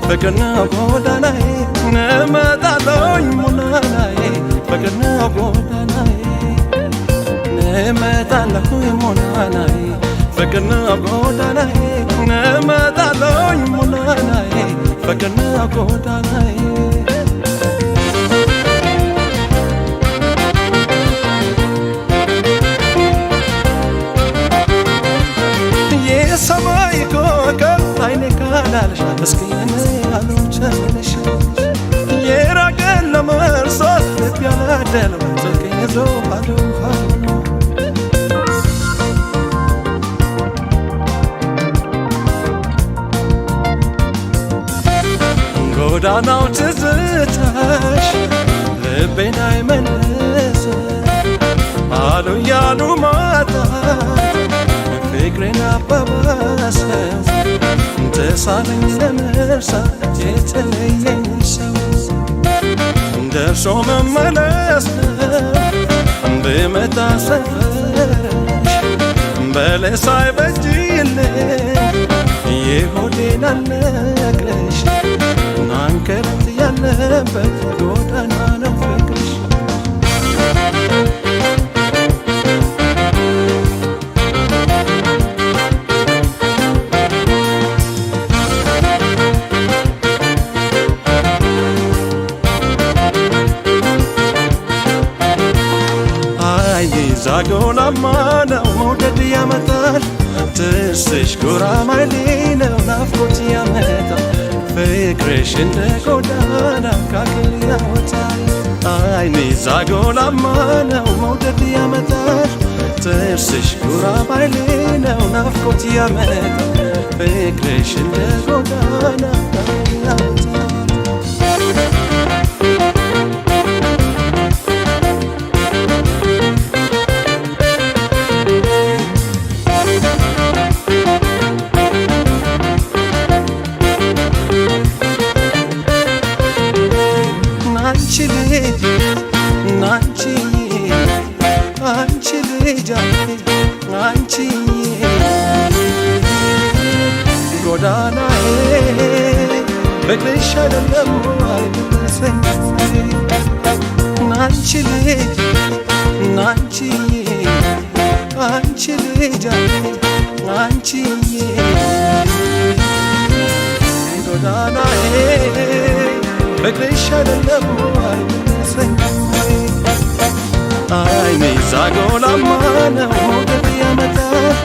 فكرنا بوداناي نما دالوي مناناي فكرنا بوداناي نما دالوي مناناي فكرنا بوداناي نما دالوي مناناي فكرنا بوداناي يا سماي كوكب عينك على مسكين አሉቸነሽ የራቀን ለመርሳት ልብ ያላደለው ስልክ ይዞ ባዶ ጎዳናው ትዝታሽ ልቤን አይመልስ አሉ ያሉ ማጣት ፍቅሬን አባባሰው ተሳለኝ ለመርሳት የተለየኝ ሰው ደርሶ መመለስ ብመጣ ሰፈርሽ በለስ አይበጅልኝ የሆዴን አልነግርሽ ናንከረት ያለበት ጎዳና ነው ፍቅርሽ ዛጎላማ ነው መውደድ ያመጣል ትስሽ ጉራማይሌ ነው ናፍቆት ያመጣል ፍቅርሽ እንደ ጎዳና ካክል ያወጣል አይኔ ዛጎላማ ነው መውደድ ያመጣል ትስሽ ጉራማይሌ ነው ናፍቆት ያመጣል ፍቅርሽ እንደ ጎዳና ካክል ያወጣል ጎዳናዬ በግሽ አይደለም አይደረሰኝ ናንቺ ልጅ ናንቺዬ አንቺ ልጅ አንቺዬ ጎዳናዬ በግሽ አይደለም አይደረሰኝ አይኔ ዛጎላማ ነው መውደድ ያመጣል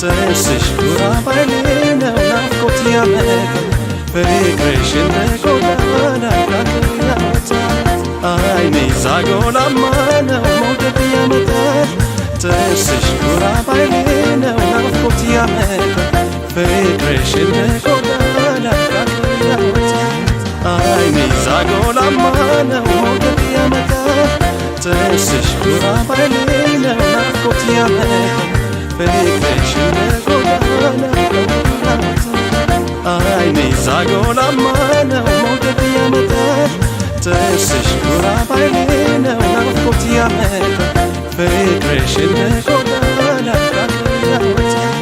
ትስሽ ጉራማይሌ ነው ናፍቆት ያመጣል ፍቅርሽ እንደ ጎዳና ካክል ያወጣል አይኔ ዛጎላማ ነው መውደድ ያመጣል ትስሽ ጉራማይሌ ነው ናፍቆት ያመጣል ፍቅርሽ እንደ ጎዳና ካክል ያወጣል አይኔ ዛጎላማ ነው መውደድ ያመጣል ትስሽ ጉራማይሌ ነው ናፍቆት ያመጣል ፍቅርሽ እንደ ጎዳና አይኔ ዛጎላማ ነው መውደድ ያመጣል ትስሽ ጉራማይሌ ነው ናፍቆት ያመጣል ፍቅርሽ እንደ ጎዳና ያወጣል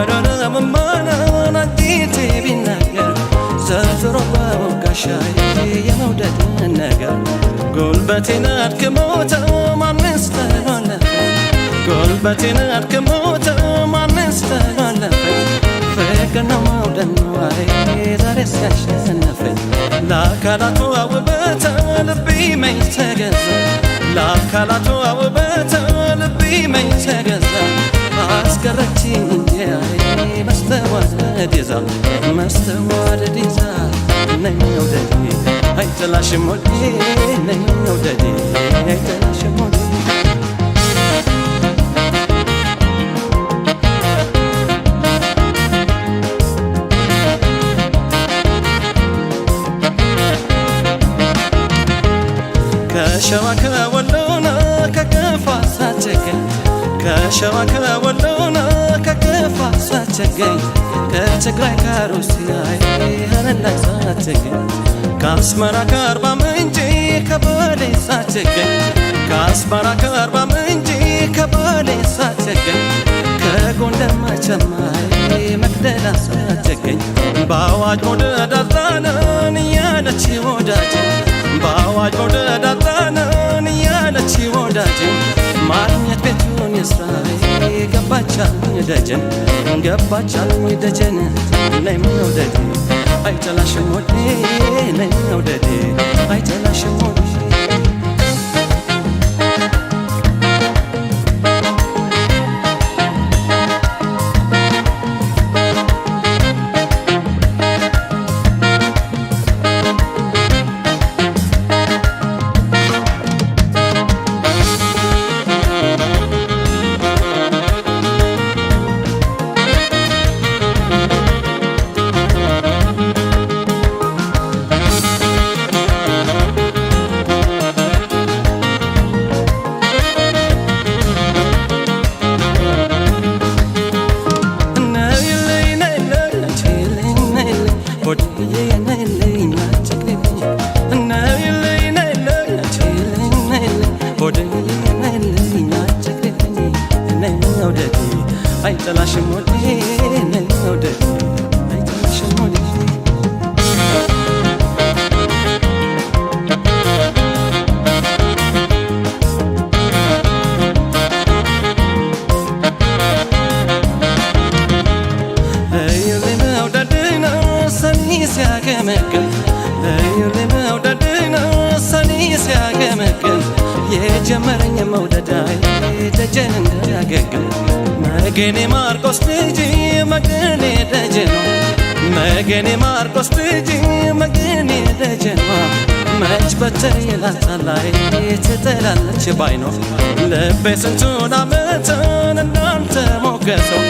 በደረመማናን አንዲቴ ቢናገር ዘርዝሮ በወጋሻዬ የመውደድን ነገር ጉልበቴን አድክሞተው ማንስ ተላለፈኝ ጉልበቴን አድክሞተው ማንስ ተላለፈኝ ፍቅር ነው መውደድ ነው ዛሬ ሲያሸነፈኝ ለአካላቱ ውበት ልቤ መች ተገዛ ለአካላቱ ውበት ልቤ መች ተገዛ አስቀረችኝ እንጂ መስተዋደድ ይዛ መስተዋደድ ይዛ ነይ መውደዴ አይጥላሽም ወዴ ነይ መውደዴ አይጥላሽም ወዴ ከሸዋ ከወሎና ከከፋ ሳትገኝ ከሸዋ ከወሎና ከከፋ ሳትገኝ ከትግራይ ከሩሲያ ሀረር ላይ ሳትገኝ ከአስመራ ከአርባ ምንጭ ከባሌ ሳትገኝ ከአስመራ ከአርባ ምንጭ ከባሌ ሳትገኝ ከጎንደር መቸማ መቅደላ ሳትገኝ በአዋጅ መውደድ አጣናን እያለች ወዳጅ በአዋጅ መውደድ አጣናን እያለች ወዳጅ ማግኘት ቤቱን የስራዬ ገባቻልኝ ደጀን ገባቻልኝ ደጀን ነይ መውደዴ አይጠላሽም ወዴ ነይ መውደዴ አይጠላሽም ወዴ አይጠላሽም ወዴ ነይ መውደዴ አይጠላሽም ወዴ እዩልኝ መውደድን ሰኒ ሲያገመግም እዩልኝ መውደድን ሰኒ ሲያገመግም የጀመረኝ መውደዳይ ደጀን እንዳያገግም መገኔ ማርቆስ ልጅ መገኔ ደጀኗ መገኔ ማርቆስ ልጅ መገኔ ደጀኗ መች በትር ይላታላይ ትጥላለች ባይኗ ልቤ ስንቱን ዓመትን እንዳንተ ሞገሰው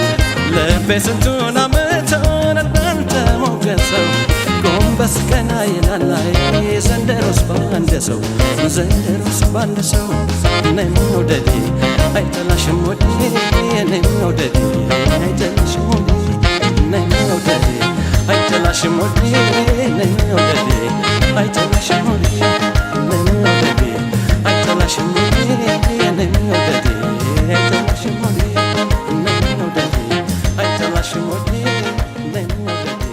ልቤ ስንቱን ዓመትን እንዳንተ ሞገሰው ጎንበስ ቀና ይላላይ ዘንድሮስ ባንድ ሰው ዘንድሮስ ባንድ ሰው ነይ መውደዴ አይጠላሽም ወዴ ነይ መውደዴ አይጠላሽም ወዴ ነይ መውደዴ አይጠላሽም ወዴ ነይ መውደዴ አይጠላሽም ወዴ ነይ መውደዴ አይጠላሽም ወዴ ነይ መውደዴ አይጠላሽም ወዴ ነይ መውደዴ አይጠላሽም ወዴ ነይ መውደዴ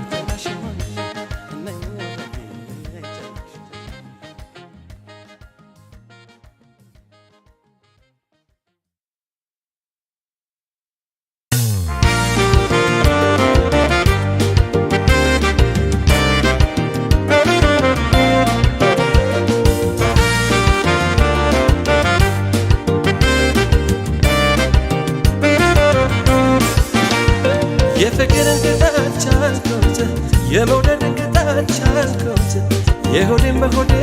አይጠላሽም ወዴ ነይ መውደዴ አይጠላሽም የፍቅርን ቅጣት ቻልኩት የመውደድን ቅጣት ቻልኩት የሆዴን በሆዴ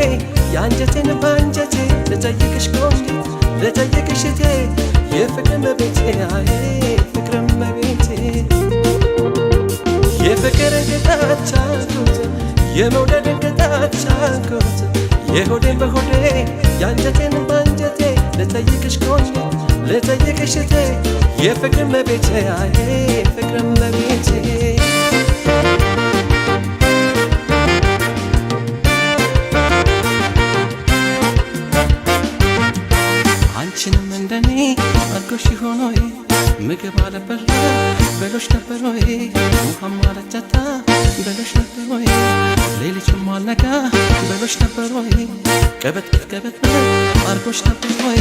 የአንጀቴን በአንጀቴ ልጠይቅሽ ቆንጆ ልጠይቅሽ እቴ የፍቅርን በቤቴ አይ ፍቅርን በቤቴ የፍቅርን ቅጣት ቻልኩት የመውደድን ቅጣት ቻልኩት የሆዴን በሆዴ የአንጀቴን በአንጀቴ ልጠይቅሽ ቆንጆ ልጠይቅሽ እቴ የፍቅርን በቤቴ አይ ፍቅርን በቤቴ አንቺንም እንደኔ አድጎሽ ሆኖ ምግብ አለበላ በሎሽ ነበር ወይ ውሃም አለጠጣ በሎሽ ነበር ወይ ሌሊቱም አልነጋ በሎሽ ነበር ወይ ቀበት ቀበት አድጎሽ ነበር ወይ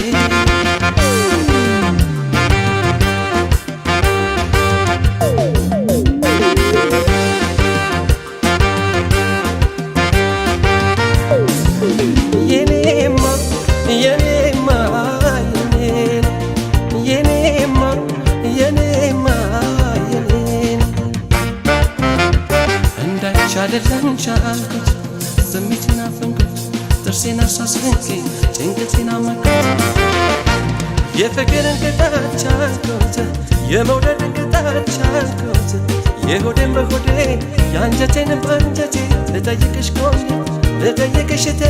አይደለም ቻልኩት ስሜቴን አፈንኩት ጥርሴን አሳስንከኝ ጭንቀቴን አመኩት የፍቅርን ቅጣት ቻልኩት የመውደድን ቅጣት ቻልኩት የሆዴን በሆዴ የአንጀቴን በአንጀቴ ልጠይቅሽ ቆሜ ልጠይቅሽ እቴ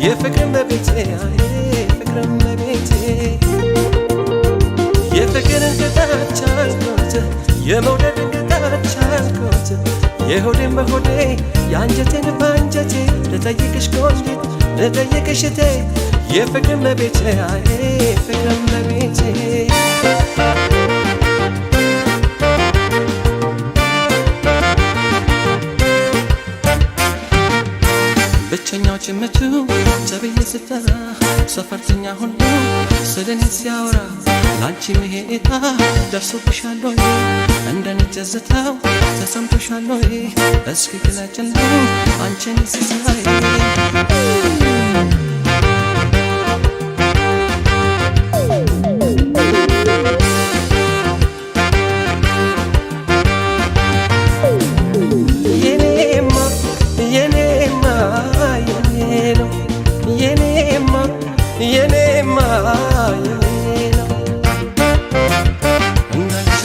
የፍቅርን በቤቴ ፍቅርን በቤቴ የፍቅርን ቅጣት ቻልኩት የመውደድን ቅጣት ቻልኩት የሆዴን በሆዴ የአንጀቴን በአንጀቴ ልጠይቅሽ ቆንጆ ልጠይቅሽ እቴ የፍቅርን በቤቴ ፍቅርን በቤቴ ብቸኛው ጭምቱ ተብዬ ስጠራ ሰፈርተኛ ሁሉ ስለኔ ሲያወራ ላንቺ መሄታ ደርሶብሻል ወይ እንደኔ ትዝታው ተሰምቶሻል ወይ እስኪ ግለጭልኝ አንቺን ሲሳይ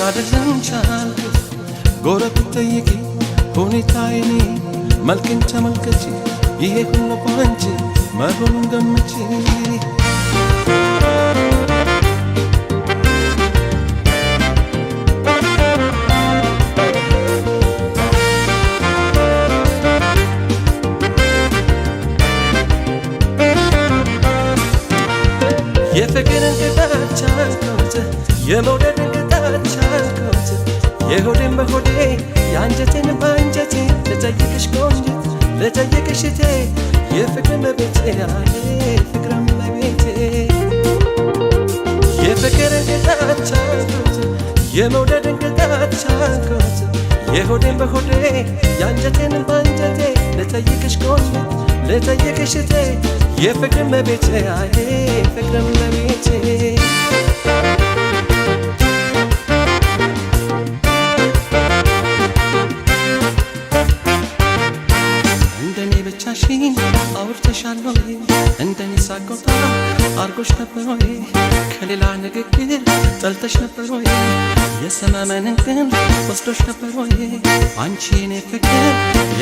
አይደለም ቻልኩት ጎረቤት ጠይቂ ሁኔታዬን መልክን ተመልከቺ ይሄ ሁሉ ባንቺ መሆኑን ገምቺ የፍቅርን ቅጣት ቻልኩት የመውደድን ቅጣት ቻልኩት የሆዴን በሆዴ የአንጀቴን በአንጀቴ ልጠይቅሽ ቆንጆ ልጠይቅሽ እቴ የፍቅርን በቤቴ ፍቅርን በቤቴ የፍቅርን ቅጣት ቻልኩት የመውደድን ቅጣት ቻልኩት የሆዴን በሆዴ የአንጀቴን በአንጀቴ ልጠይቅሽ ቆንጆ ልጠይቅሽ እቴ የፍቅርን በቤቴ ፍቅርን በቤቴ እንደኔ ብቻሽን አውርተሻል ወይ እንደኔ ሳቆጣ አርጎሽ ነበር ወይ ከሌላ ንግግር ጠልተሽ ነበር ወይ የሰመመንን ግን ወስዶሽ ነበር ወይ አንቺ የኔ ፍቅር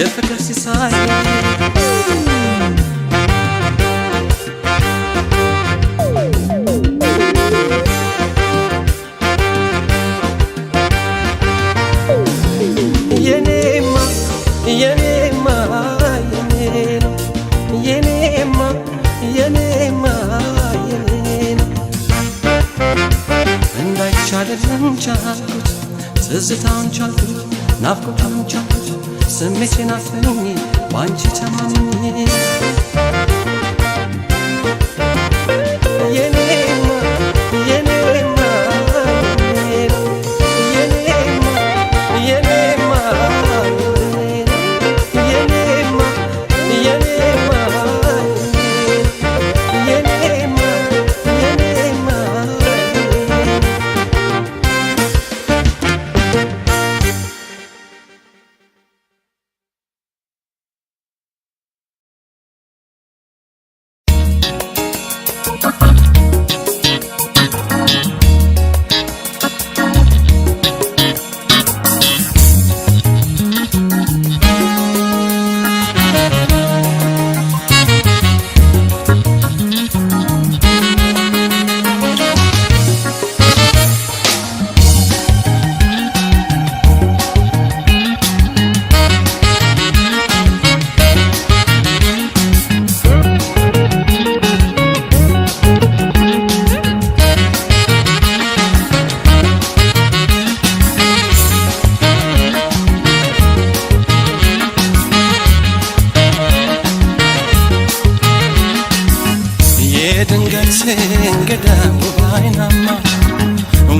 የፍቅር ሲሳይ አይደለም ቻልኩት ትዝታውን ቻልኩት ናፍቆቱን ቻልኩት ስሜቴን አፈኝ ባንቺ ተማምኜ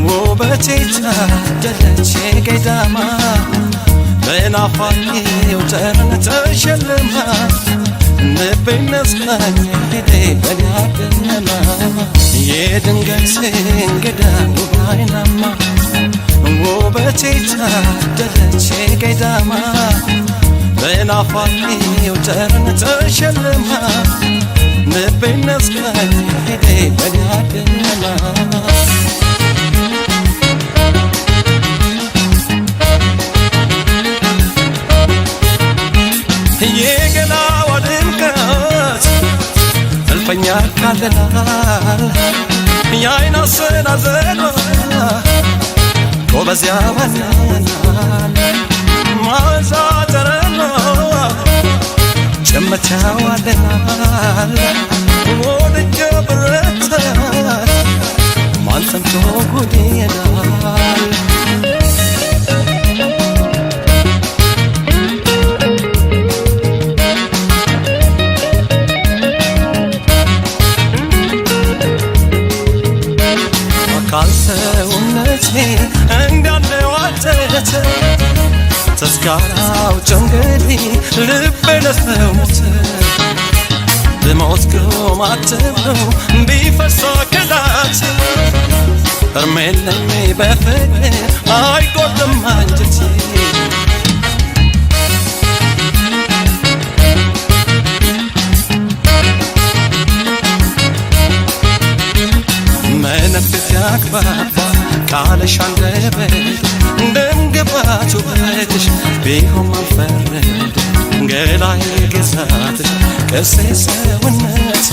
ውበቴ ታደለች ገዳማ በናፋቂው ጠረን ተሸልማ ልቤን ነስካኝ ሄዴ በኔ አደነማ የድንገት እንግዳ ውብ አይናማ ውበቴ ታደለች ገዳማ በናፋቂው ጠረን ተሸልማ ልቤን ነስካኝ ሄዴ በኔ አደነማ የገላዋ ድምቀት እልፈኛ ካለላል የአይን አሰናዘሯ ጎበዝ ያባናል ማዛ ጠረኗ ጭመት ያዋለናል ወድጀ ብረታል ማን ሰምቶ ጉድ ይላል ካልሰውነቴ እንዳለዋተተ ተስካራው ጭንገዴ ልቤ ለሰው ሞተ ብሞት ግማትብለው ቢፈሳ ከዳት እርሜለኝ በፍቅር አይጎድም አንጀቴ መነፍስ ያግባባ ቃልሽ አንደበት እንደምግባት ውበትሽ ቢሆን ማልፈረድ ገላዬ ግዛትሽ ቅርሴ ሰውነትሽ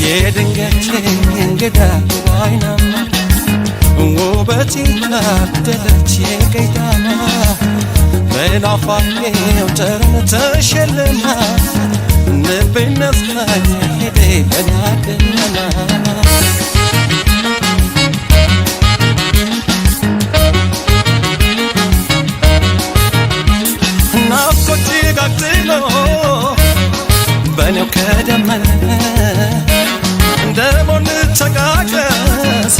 የድንገት እንግዳ አይናማ ውበቴ ታደለች ገዳማ በናፋቂው ጠረን ተሸልማ ልቤን ነስካኝ ሄዴ በኔ አደነማ ናፍቆት ጋግሎ በኔው ከደመነ እንደሞን ተቃቀስ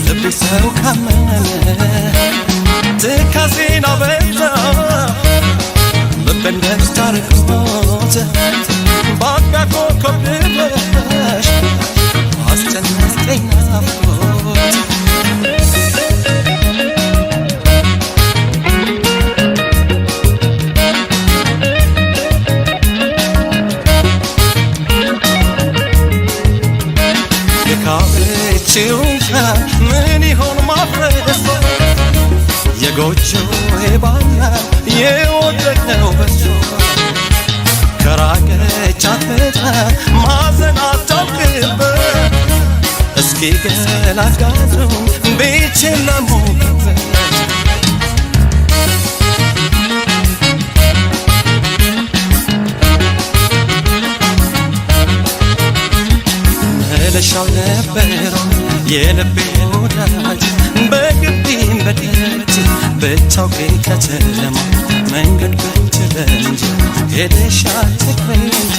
ልቤ ሰው ካመነ ትካዜን አበዛ ልቤን ደስታ ርቆት በአጋ ኮከብ ድረሽ አስጨነቀኝ ናፍቆት የካበችውንካ ምን ይሆን ማፍረስ የጎጆው ባላ የወደቀው በሶ ከራቀች አትመጣ ማዘን አታውቅበት እስኪ ገላጋቱን ቤችን ለሞቅበት መለሻው ነበረው የልቤ ወዳጅ በግቢም በደጅ ብታውቂ ከተማ መንገድ ብትለንጅ ሄደሽ አትቅሪ እንጂ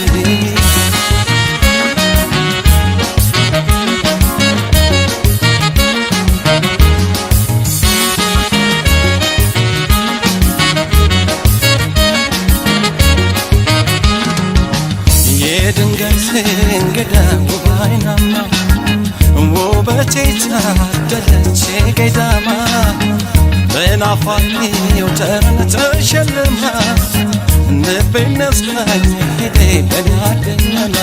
የድንገት እንግዳ ውብ አይናማ ውበቴ ታደለች ገዳማ በናፋቂው ጠረን ተሸልማ ልቤን ነስካኝ ሄዴ በኔ አደነማ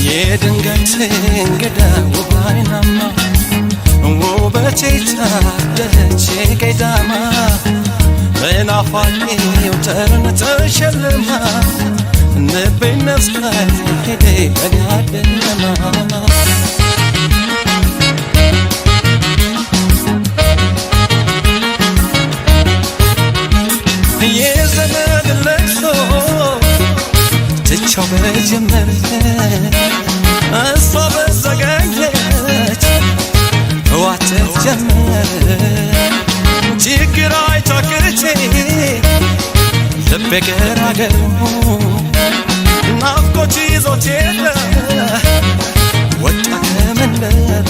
የድንገት እንግዳ ውብ አይናማ ውበቴ ታደለች ገዳማ በናፋቂው ጠረን ተሸልማ ልቤን ነስካኝ ሄዴ በኔ አደነማ የዘመድ ለቅሶ ትቻው በጀመረ እሷ በዘገየች ዋተት ጀመረ ችግር አይታክቼ ልቤ ገራገሩ ናፍቆት ይዞት የለ ወጣ ከመንደሩ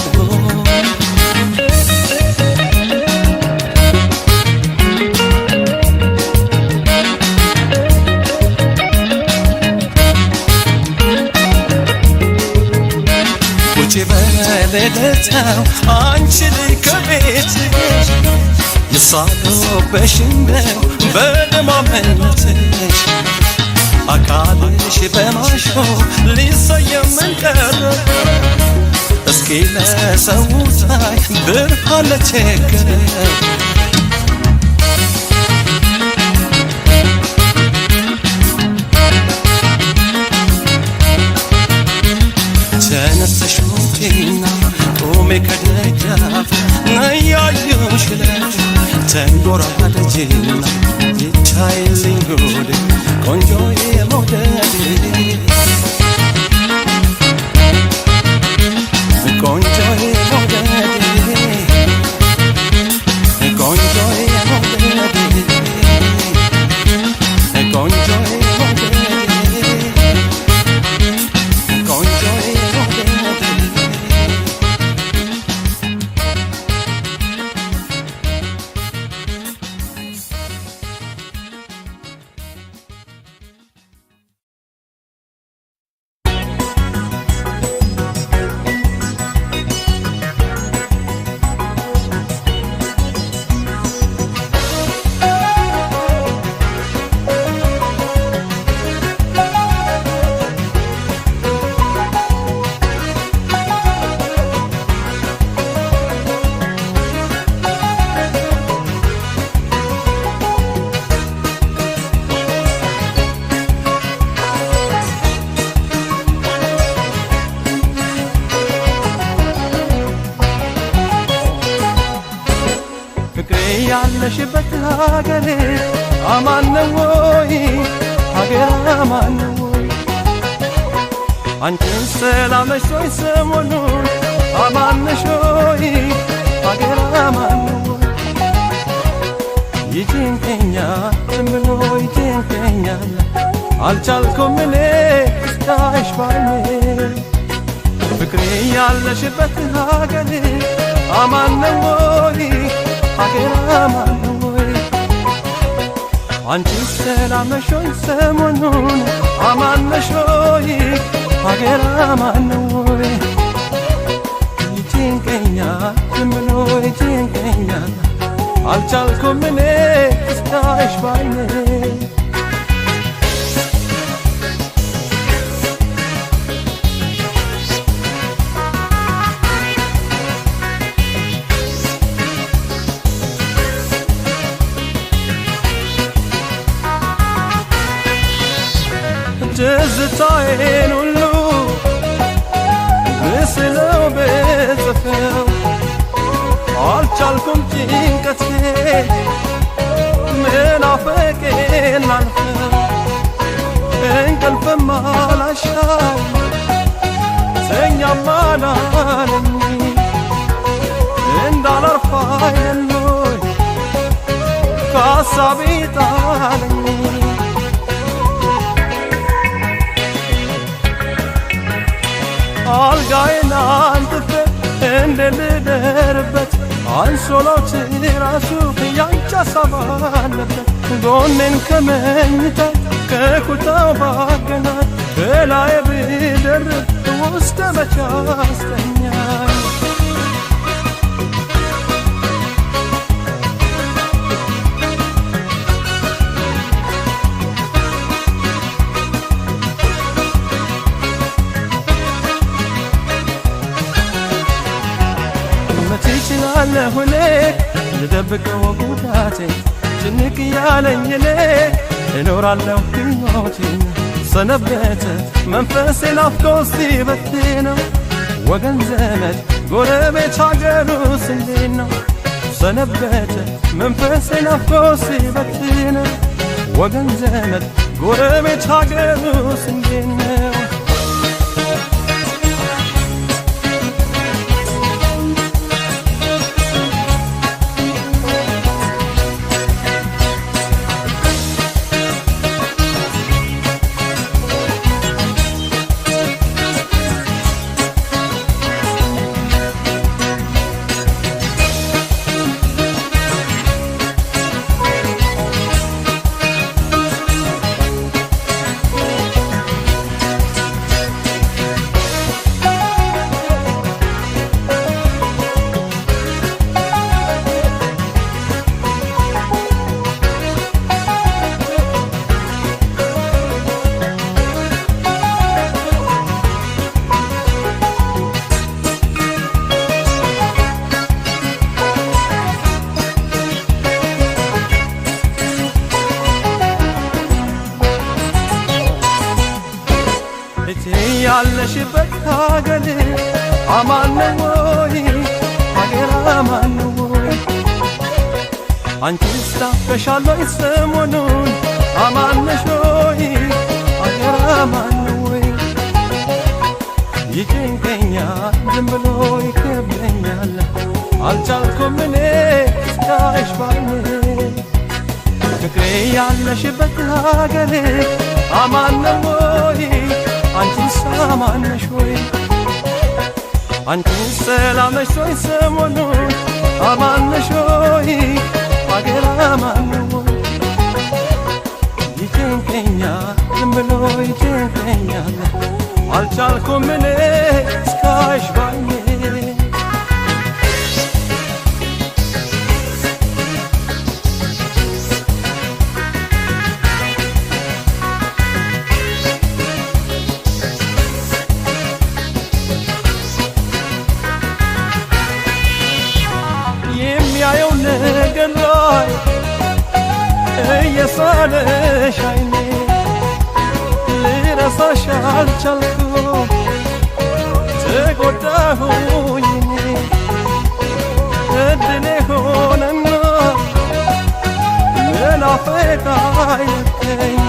ውጪ በሌሊታው አንቺ ልጅ ከቤትሽ የሳለሁብሽ እንደው በደማመነትሽ አካልሽ በማሾ ሊሰየም ቀረ እስኪ ለሰው ታይ ብርሃን ለቸገረው ተነስተሽ ውጪና ቆሜ ከደጃፍ ነያየሁሽ ለሽ ተንጎራደጂና ይታይልኝ ጉድ ቆንጆዬ መውደድ ቆንጆዬ መውደድ ቆንጆዬ መውደድ ቆንጆዬ ያለሽበት ሀገሬ አማን ነው ወይ ሀገር አማን ነው ወይ አንቺን ሰላም ነሽ ወይ ሰሞኑን አማን ነሽ ወይ ሀገር አማን ነው ወይ ይጨንቀኛል ዝም ብሎ ይጨንቀኛል አልቻልኩም እኔ እስካይሽ ባይኔ ፍቅሬ ያለሽበት ሀገሬ አማን ነው ወይ ሀገር አማን ነው ወይ አንቺ ሰላም ነሽ ወይ ሰሞኑን አማን ነሽ ወይ ሀገር አማን ነው ወይ ይጨንቀኛል ዝም ብሎ ይጨንቀኛል አልቻልኩም እኔ እስካይሽ ባይኔ ትዝታዬን ሁሉ ምስለው ብጽፈው አልቻልኩም ጭንቀቴን መናፈቄን ላልፈው እንቅልፍም አላሻኝ ተኛም አላለኝ እንዳላርፍ አይደሎኝ ከሀሳቤ ጣለኝ አልጋዬን አንጥፌ እንደልደርበት አንሶላው ትራሱ ያንቺ ሀሳብ አለበት ጎኔን ከመኝታ ከኩታው ባገናኝ በላዬ ብደርብ ውስጥ መቼ አስተኛኝ ትችላለህ እኔ ልደብቀው ጉዳቴን ጭንቅ ያለኝ እኔ እኖራለሁ ሕይወቴን ሰነበተ መንፈሴ ናፍቆት ሲበትነው ወገን ዘመድ ጎረቤት ሀገሩስ እንዴት ነው ሰነበተ መንፈሴ ናፍቆት ሲበትነው ወገን ዘመድ ጎረቤት ሀገሩስ እንዴት ነው አንቺስ ታፈሻለይ ሰሞኑን አማነሽ ሆይ አገር አማን ወይ ይጨንቀኛል ዝም ብሎ ይከብደኛል አልቻልኩም እኔ እስካይሽ ባይኔ ፍቅሬ ያለሽበት ሀገሬ አማን ወይ አንቺስ አማን ነሽ ወይ አንቺስ ሰላም ነሽ ወይ ሰሞኑን አማን ነሽ ወይ አገር አማን ወይ ይጨንቀኛል ዝም ብሎ ይጨንቀኛል አልቻልኩም እኔ እስካይሽ ባይኔ የሚያየው ነገር ላይ እየሳለሽ አይኔ ልረሳሽ አልቻልኩም ተጎዳሁኝ እኔ እድሌ ሆነና መናፈቅ አይለቀኝ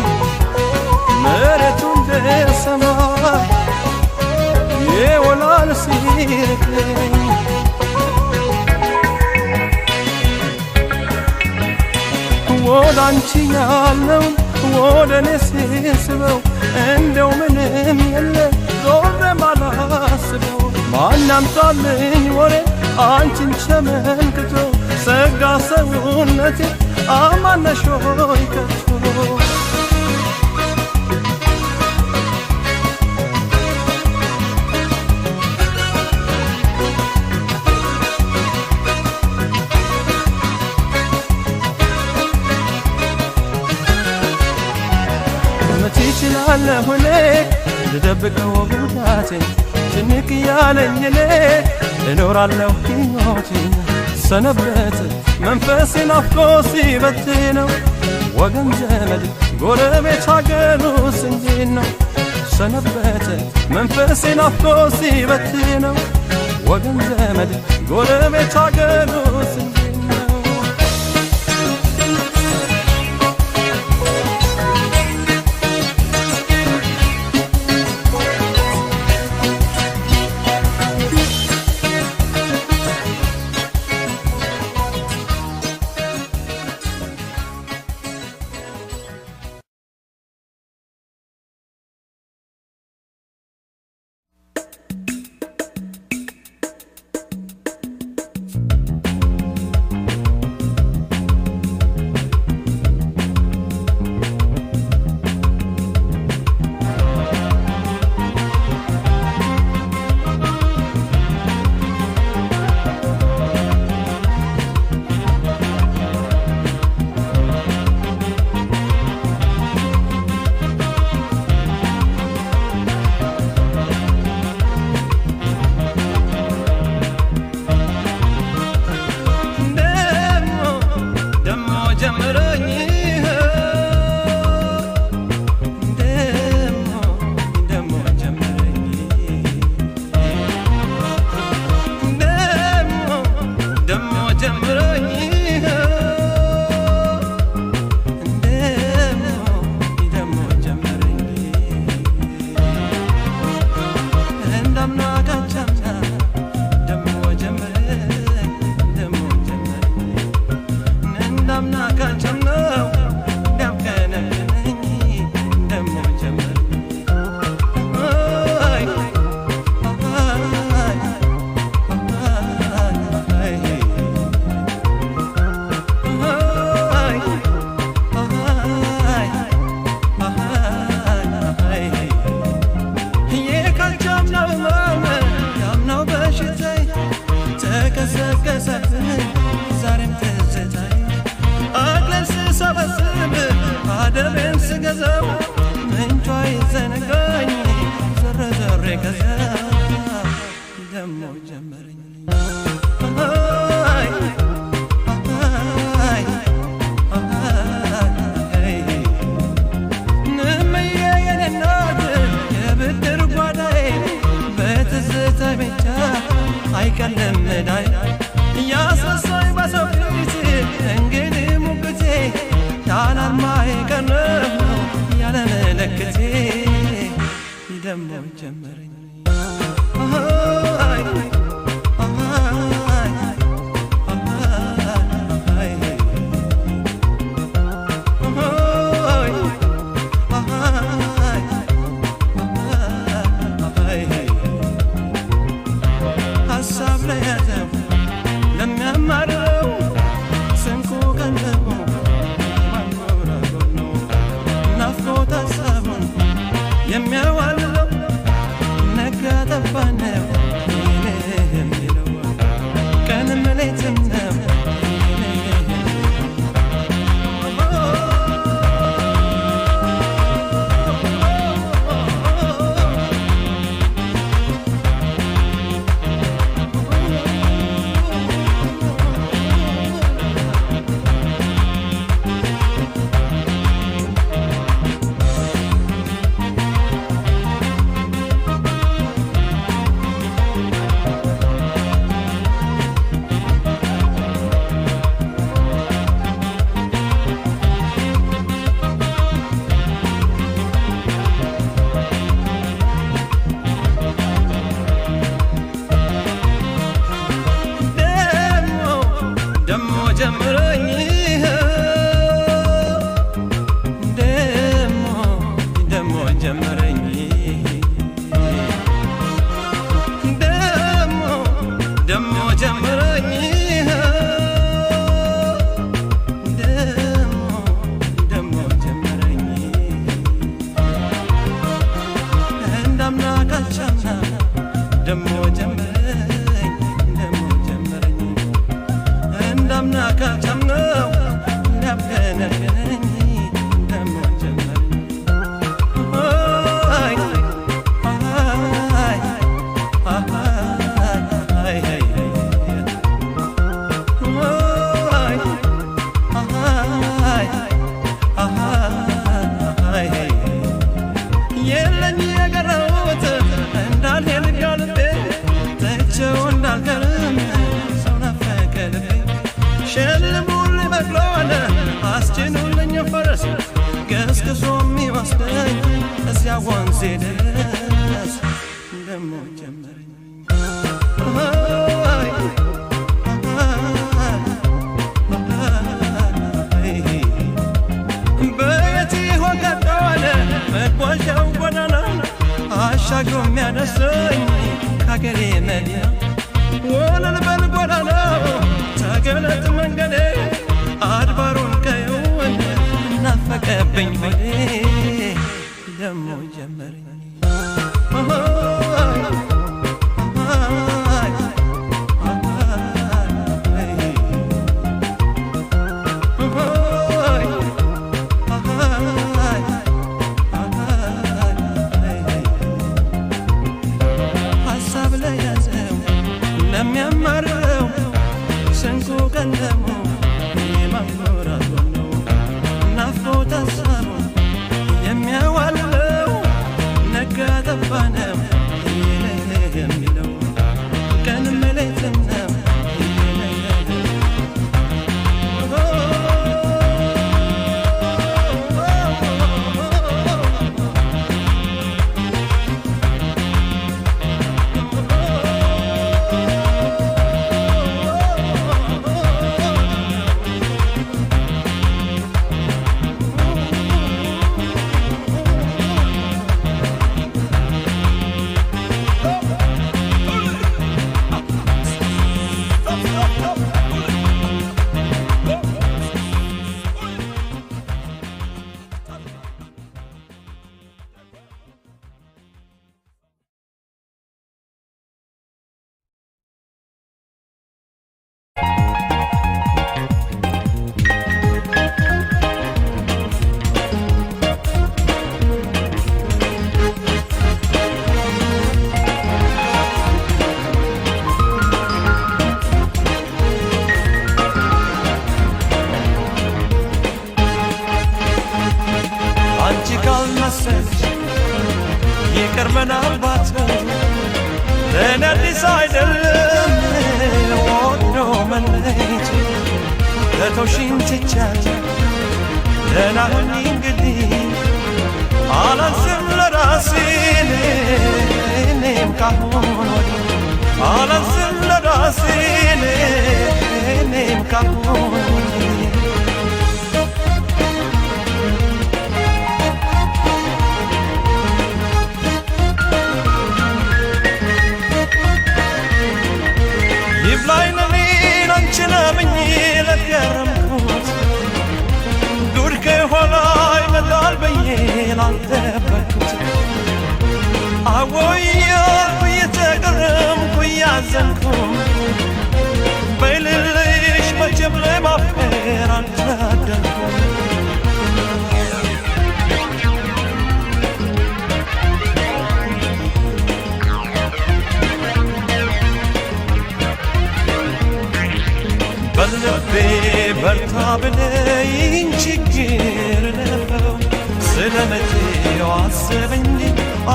መሬቱ እንደ ሰማይ ይሆናል ሲርቀኝ ወደ አንቺ ያለውን ወደ እኔ ሲስበው እንደው ምንም የለ ዞር ማላስበው ማን ያምጣልኝ ወሬ አንቺን ተመልክቶ ሰጋ ሰውነቴ አማን ነሽ ሆይ ከቶ ይችላለሁ እኔ ልደብቀው ጉዳቴን ጭንቅ ያለኝ እኔ እኖራለሁ ሕይወቴን ሰነበት መንፈሴን ናፍቆ ሲበትነው ወገን ዘመድ ጎረቤት ሀገሩስ እንዴት ነው ሰነበት መንፈሴን ናፍቆ ሲበትነው ወገን ዘመድ ጎረቤት ሀገሩስ እንዴት ነው ደሞ ጀመረኝ ደሞ ጀመረኝ ደሞ ጀመረኝ ደሞ ጀመረኝ እንዳምና ካቻምና ደሞ ጀመረኝ ደሞ ጀመረኝ እንዳምና ካቻምናው እንዳብገነገነኝ ደሞ ጀመረኝ የለኝ የቀረውት እንዳልሄድ ጋልቤ ተቸው እንዳልከርም ሰው ናፈቀ ልቤ ሸልሙልኝ በቅሎን አስጭኑልኝ ፈረስ ገስግሶ የሚወስደኝ እዚያ ወንዜ ድረስ ደሞ ጀመረኝ በየት ይሆን ቀጠዋለ መጓዣው ጎዳና አሻግሮ የሚያደርሰኝ ከአገሬ መዲና ወለል በል ጎዳናው ተገለጥ መንገዴ አድባሩን ቀየውን እናፈቀብኝ ሆዴ ደሞ ጀመረኝ ሀሳብ ለያዘው ለሚያማርረው ስንቁ ቀለሙ የማኖራት ነው ናፍቆት ሀሳቡ የሚያዋልለው ነጋ ጠባ ነው የሚለው ቀንም ሌትም ነው ይቅር ምናልባት ለእኔ አዲስ አይደለም ወዶ መለየት ለተውሽኝ ትቻለሁ ደህና ሁኚ እንግዲህ አላንስም ለራሴ እኔም ካሁን ወዲህ አላንስም ለራሴ እኔም ካሁን ወዲህ ይብላይነኔን አንቺን አምኜ ለገረምኩት ጉድ ከኋላ ይመጣል ብዬ ላልጠበቅኩት አዎያልኩ እየተገረምኩ እያዘንኩ በልልሽ መቼም ለማፍቀር አልታደልኩም በልቤ በርታ ብለኝ ችግር ነው ስለመቼው አስብ እንጂ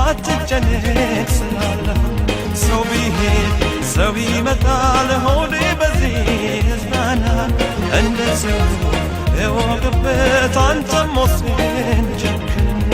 አትጨነቅ ስላለሁ ሰው ቢሄድ ሰው ይመጣል ሆዴ በዚህ እዝናናል እንደ ሰው እወቅበት አንተም ወስን ጨክና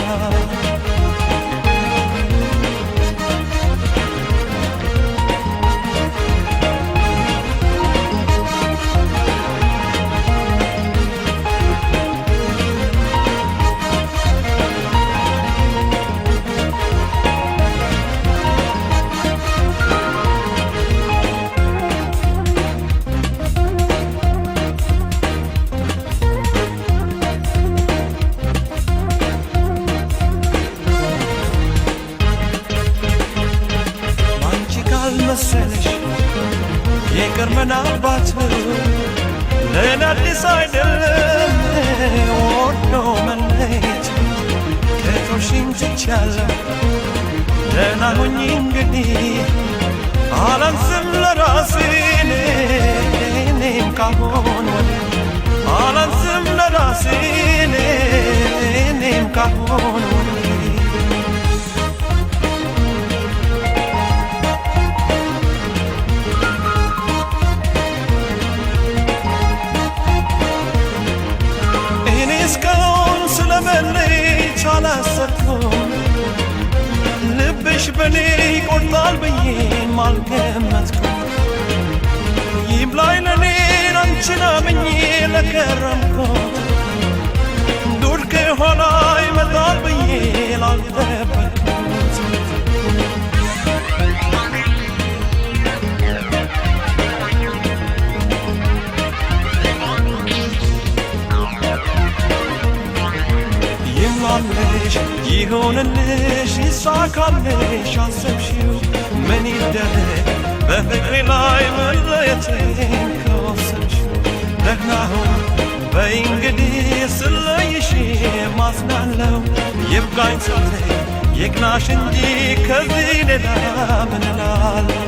ለእኔ አዲስ አይደለም ወዶ መለየት ከቶሽኝ ትቻለሁ ደህና ሁኚ እንግዲህ አላንስም ለራሴ እኔም ካሁን ወዲህ አላንስም ለራሴ እኔም ካሁን ወዲህ እኔ እስካሁን ስለመለየት አላሰብኩም ልብሽ በኔ ይቆርጣል ብዬም አልገመትኩም ይብላኝ ለኔ አንቺን አምኜ ለከረምኩት ዱር ከኋላ ይመጣል ብዬ ላልጠበቅኩት ይሟልሽ ይሆንልሽ ይሳካልሽ አሰብሽው ምን ይደረግ በፍቅሬ ላይ መለየቴን ከወሰንሽው ደህና ሁን በይ እንግዲህ ስለይሽ ማዝናለው ይብቃኝ ስትይ ይቅናሽ እንጂ ከዚህ ሌላ ምን እላለሁ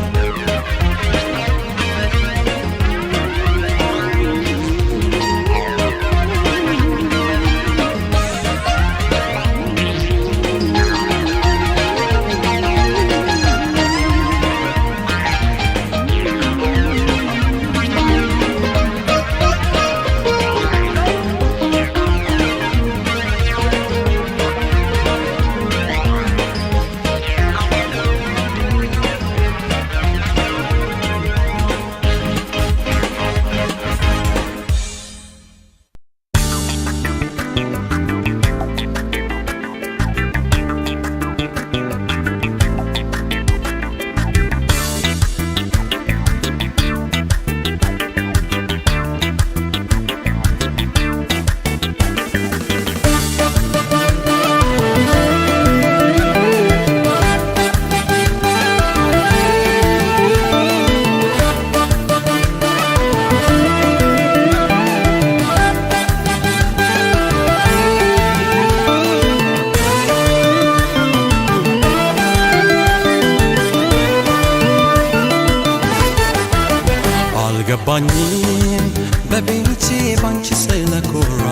አልገባኝም በቤቴ ባንቺ ስለኮራ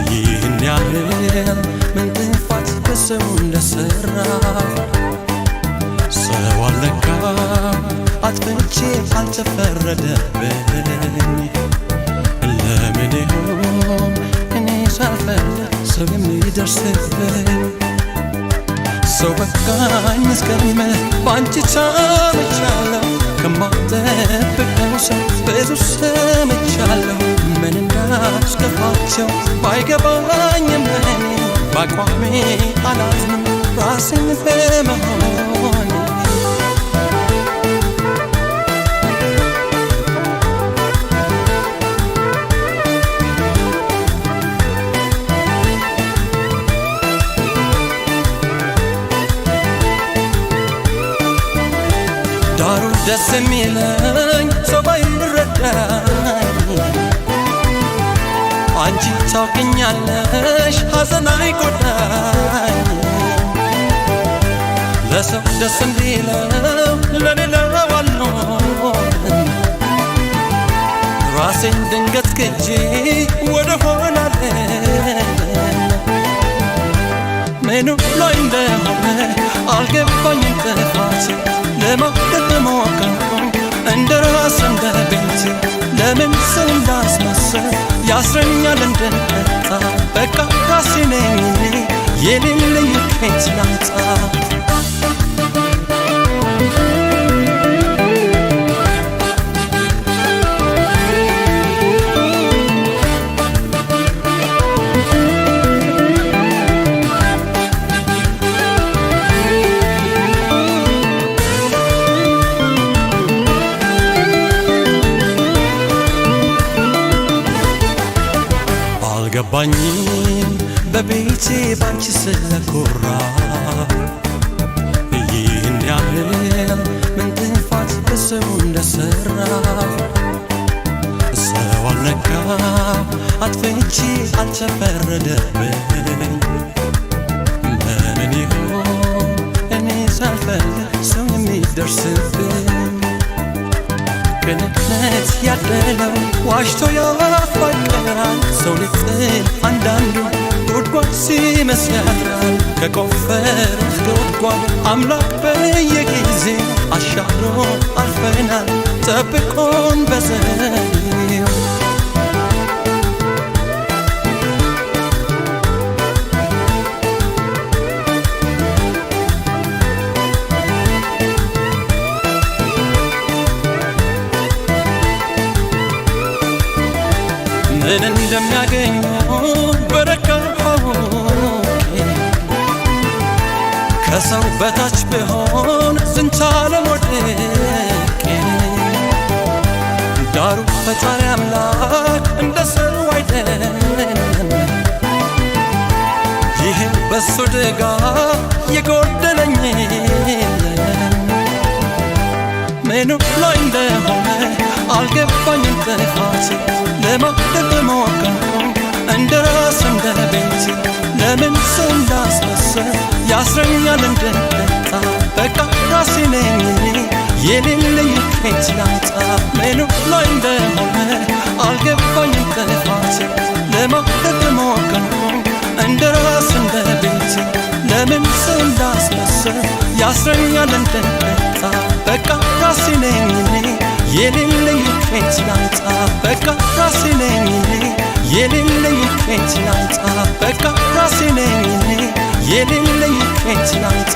ይህን ያህል ምን ጥፋት በሰው እንደሰራ ሰው አለካ አጥፍቼ አልተፈረደብኝ ለምን ይሆን እኔ ሳልፈልግ ሰው የሚደርስብኝ ሰው በቃኝ እስከምል ባንቺ ተመቻለሁ ከማጠብቀው ሰው ብዙ ሰምቻለሁ ምን እንዳስከፋቸው ባይገባኝም እኔ በአቋሜ አላዝንም ራሴን በመሆኔ ዳሩ ደስ የሚለኝ ሰው ባይረዳኝ አንቺ ታውቂኛለሽ ሐዘን አይጎዳኝ ለሰው ደስ እንዲለው ለሌላው አልኖርም ራሴን ድንገት ክጄ ወደ ኋላ ምኑ ላይ እንደሆነ አልገባኝም ጥፋቴ ለማውደድ ሞከርኩኝ እንደ ራስ እንደ ቤቴ ለምን ሰው እንዳስመሰል ያስረኛል እንድንቀጣ በቃ ራሴ ነኝ እኔ የሌለኝ ከየት ላምጣ አልገባኝም በቤቴ ባንቺ ስለኮራ ይህን ያህል ምን ጥፋት በሰው እንደሰራ ሰው አልነካው አጥፍቼ አልተፈረደብኝ ለምን ይሆን እኔ ሳልፈልግ ሰው የሚደርስብኝ ቅንነት ያደለው ዋሽቶ ያፋቅራል ሰው ሊጥል አንዳንዱ ጉድጓድ ሲመስያል ከቆፈሩት ጉድጓድ አምላክ በየጊዜ አሻግሮ አልፈናል ጠብቆን በዘኔው ምን እንደሚያገኙ በረካው ከሰው በታች ብሆን ዝንቻለም ወድቄ ዳሩ ፈጣሪ አምላክ እንደ ሰው አይደለም ይህም በሱ ድጋፍ የጎደለኝ የለም ምኑ ላይ እንደሆነ አልገባኝም ጥፋቴ ለማደግ ሞከርኩኝ እንደ ራስ እንደ ቤቴ ለምን ሰው እንዳስመሰል ያስረኛል እንደጠጣ በቃ ራሴ ነኝ እኔ የሌለኝ ከየት ላምጣ ምኑ ላይ እንደሆነ አልገባኝም ጥፋቴ ለማደግ ሞከርኩኝ እንደ ራስ እንደ ቤቴ ለምን ሰው እንዳስመሰል ያስረኛል እንደጠጣ በቃ ራሴ ነኝ እኔ የሌለኝ ከየት ላምጣ በቃ ራሴ ነኝ እኔ የሌለኝ ከየት ላምጣ በቃ ራሴ ነኝ እኔ የሌለኝ ከየት ላምጣ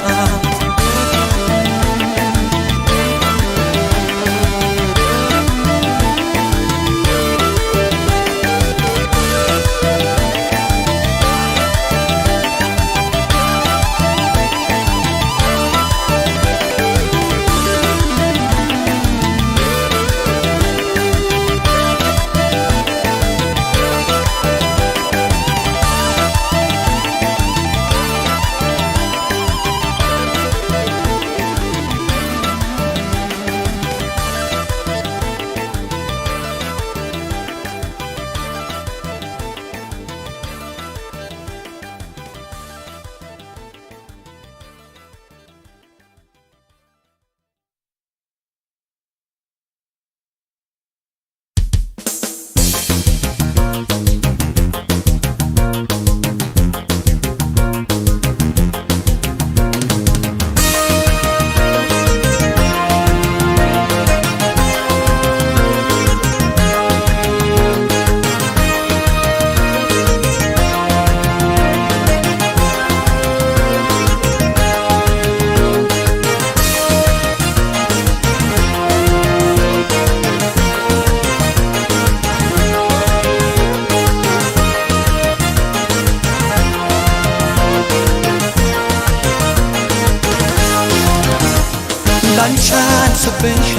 ላንቻን ስበሻ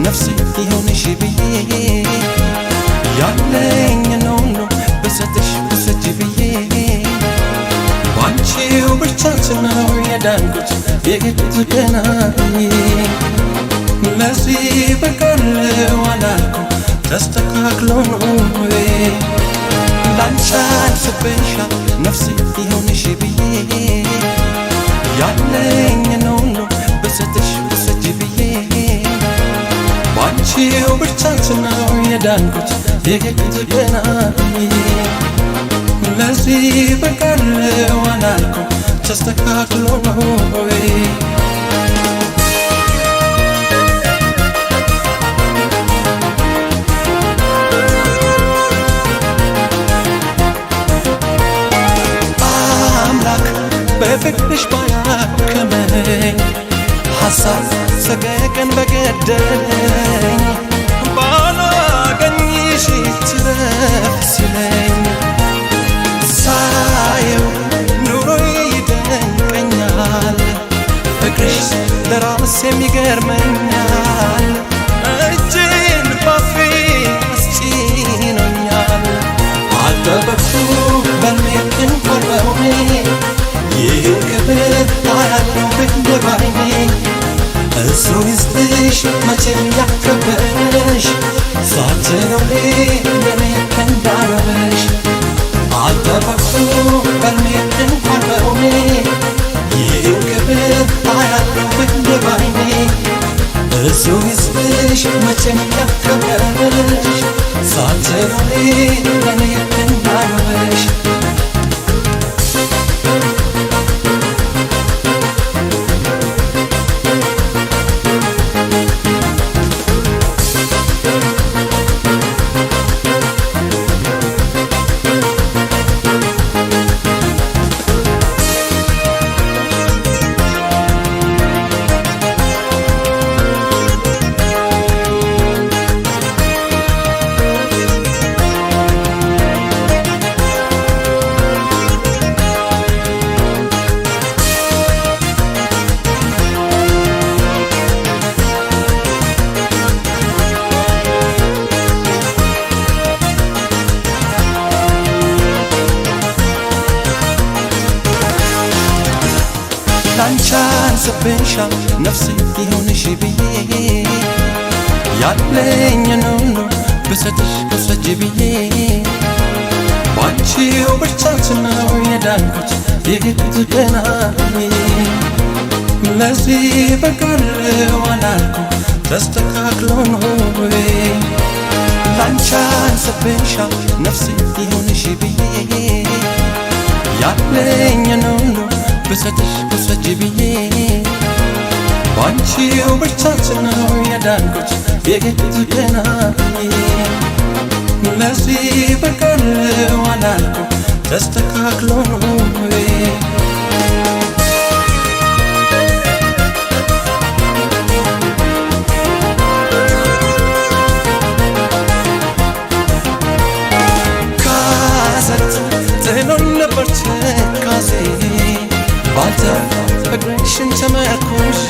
ነፍሴ ይሆንሽ ብዬ ያለኝ ነው ብሰጥሽ ብሰጅ ብዬ ባንቺው ብርታት ነው የዳንኩት የግድ ገና ለዚህ በቀለው አላልኩም ተስተካክሎ ነው ላንቻን ስበሻ ነፍሴ ይሆንሽ ብዬ ያለኝ ነው ብሰጥሽ ብሰጅ ብዬ ባንቺው ብርታት ነው የዳንኩት የግድ ገና ለዚህ በቀለው አላልኩም ተስተካክሎ ነው አምላክ በፍቅርሽ ባያከመኝ ሐሳብ ሰቀቀን በገደለኝ ባላገኝሽ ትረፍ ሲለኝ ሳየው ኑሮዬ ይደንቀኛል ፍቅርሽ ለራስ የሚገርመኛል እጄን ባፌ አስጭኖኛል አልጠበቅኩ በልሜትን ፈርበውኔ ይህን ክብር አያለው ብንደባይኔ እሱ ይስጥሽ መቼ ለኔ እንዳረበሽ አልጠበቅኩ በልሜ እንኳን በሆኔ ይህን ክብር አያለሁ በባይኔ እሱ ይስጥሽ መቼም ያከበረሽ ሳትኖሪ ለኔ እንዳረበሽ ላንቻን ስብሻል ነፍሴ ይሁንሽ ብዬ ያለኝን ሁሉ ብሰጥሽ ውሰጂ ብዬ ባንቺው ብርታት ነው የዳንኩት የሄድኩት ገና ለዚህ በቃለው አላልኩም ተስተካክሎ ነው ላንቻን ስብሻል ነፍሴ ይሁንሽ ብዬ ያለኝን ሁሉ ብሰጥሽ ውሰጂ ብዬ ባንቺው ብርታት ነው የዳንኩት የሄድኩት ገና ለዚህ በቃለው አላልኩም ተስተካክሎ ነው ካሰት ጥሎን ነበር ትካዜ ባንተ ፍቅርሽን ተመርኩዤ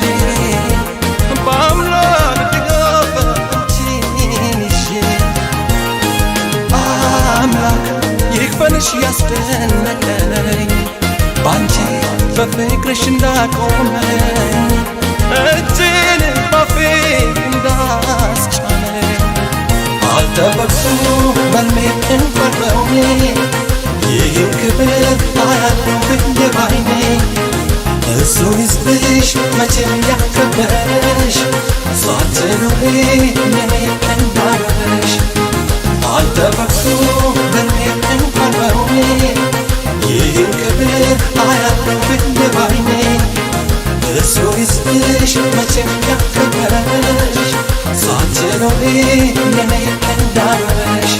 በአምላክ ድጋፍ አንቺን ይዤ አምላክ ይክፈልሽ ያስደነቀኝ ባንቺ በፍቅርሽ እንዳቆመኝ እጅን ባፌ እንዳስጫነኝ አልጠበቅኩ በልሜ እንኳን በሆኔ ይህን ክብር አያለሁ በባይኔ እሱ ይስጥሽ መቼም ያከበረሽ ሳትኖሪ ለኔ እንዳረበሽ አልጠበቅኩ በልሜ እንኳን በሆኔ ይህን ክብር አያለሁ በባይኔ እሱ ይስጥሽ መቼም ያከበረሽ ሳትኖሪ ለኔ እንዳረበሽ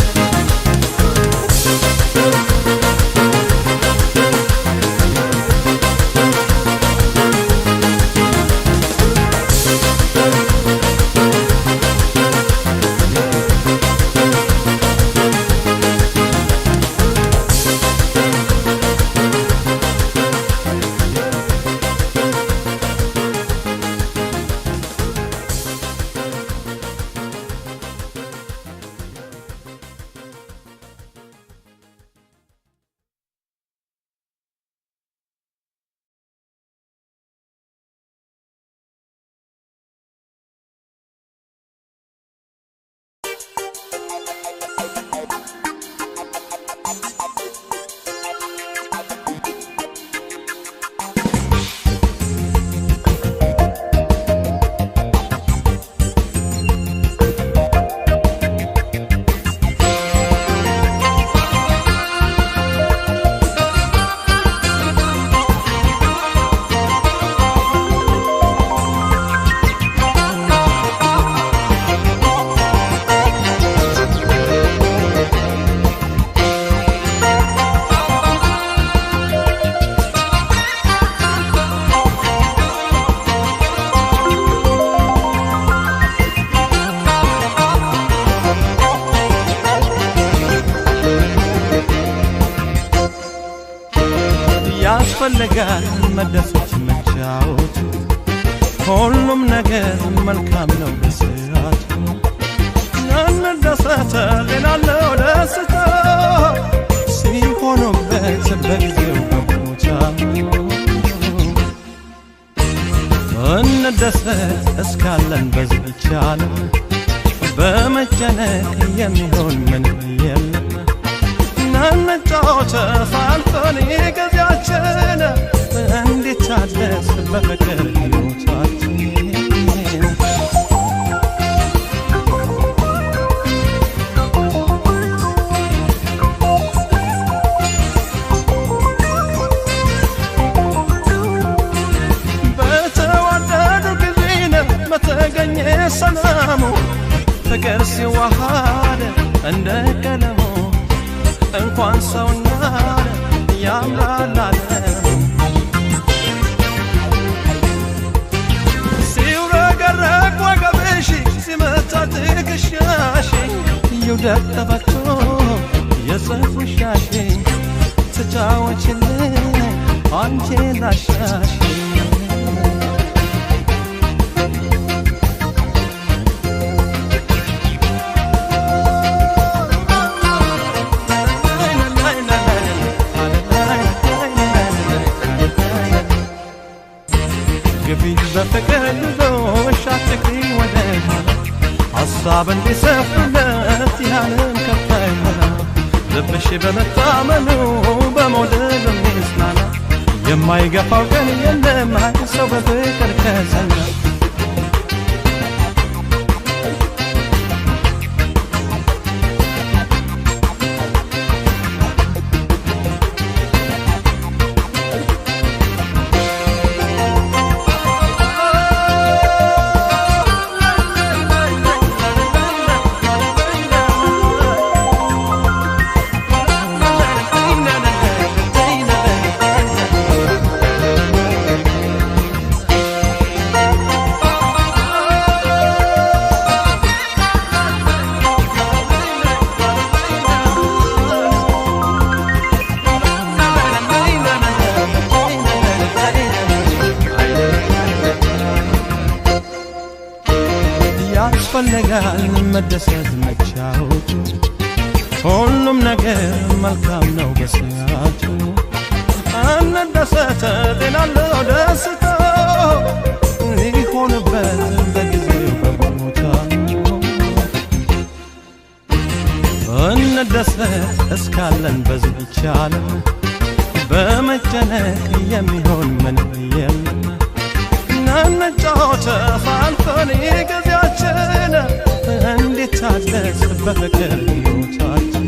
ያስፈልጋል መደሰት መጫወት ሁሉም ነገር መልካም ነው በሰዓቱ እንደሰተ ሌላለው ደስታ ሲሆኑበት በጊዜው በቦታ እንደሰት እስካለን በዚህ ይቻላል በመጨነቅ የሚሆን ምንም የለም ናነጫወተ ፋልፈን ጊዜያችን እንዲታደስ በፍቅር ሕይወታችን ሰላሙ ፍቅር ሲዋሃድ እንደ ቀለሙ እንኳን ሰውና ያምራል ሲውረገረግ ወገብሽ ሲመታ ትከሻሽ ይውደቅ ተፈቶ የሰፉሻሽ ትጫወችልኝ አንቺ ላሻሽ በፍቅር ልጆሽ አትግሪ ወደ ኋላ ሐሳብ እንዲሰፍለት ያለም ከፋይ ሆና ልብሽ በመታመኑ በመውደድ የሚጽናና የማይገፋው ቀን የለም ሰው በፍቅር ከጸና ያስፈልጋል መደሰት መቻወቱ ሁሉም ነገር መልካም ነው በሰዓቱ እንደሰተ ጤናለው ደስታ ሊሆንበት በጊዜው በቦታው እንደሰት እስካለን በዚህች ዓለም በመጨነቅ የሚሆን ምንም የለም ናነጫወተ ፋልፈን ጊዜያችን እንዲታደስ በፍቅር ሕይወታችን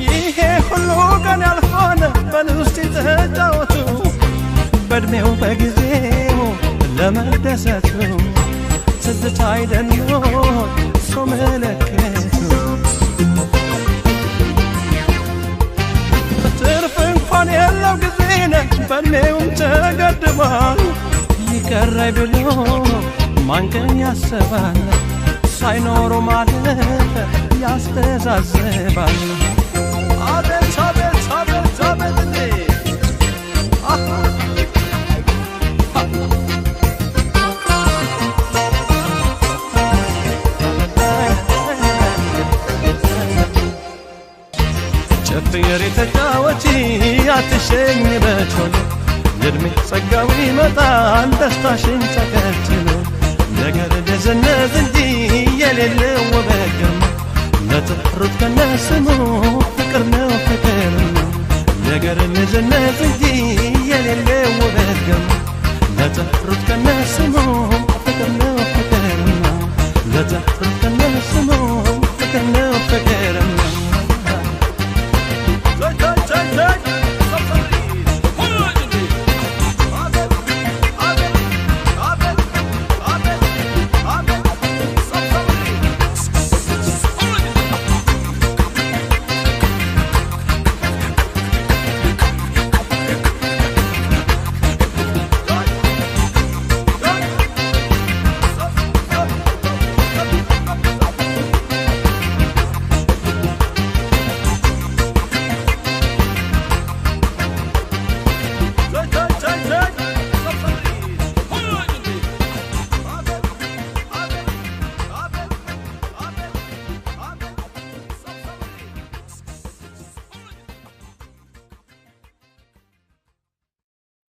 ይሄ ሁሉ ቀን ያልፋል በልውስጥ ተጫወቱ በዕድሜው በጊዜው ለመደሰቱ ትዝታ አይደለም ሰው መለከቱ ትርፍ እንኳን የለው ጊዜነ በዕድሜውም ተገድቧል ይቀራይ ብሎ ማን ቀን ያስባል ሳይኖሩ ማለት ያስተዛዝባል አቤት አቤት አቤት አቤት ጨፍሪ ተጫወቺ አትሸኝ በቾሎ የዕድሜ ጸጋው ይመጣል ደስታሽን ተከትሎ ነገር ደዘነዝ እንጂ የሌለው ውበት ግርማ ለተፈሩት ከነስሙ ፍቅር ነው ፍቅር ነው ነገር ደዘነዝ እንጂ የሌለው ውበት ግርማ ለተፈሩት ከነስሙ ፍቅር ነው ፍቅር ነው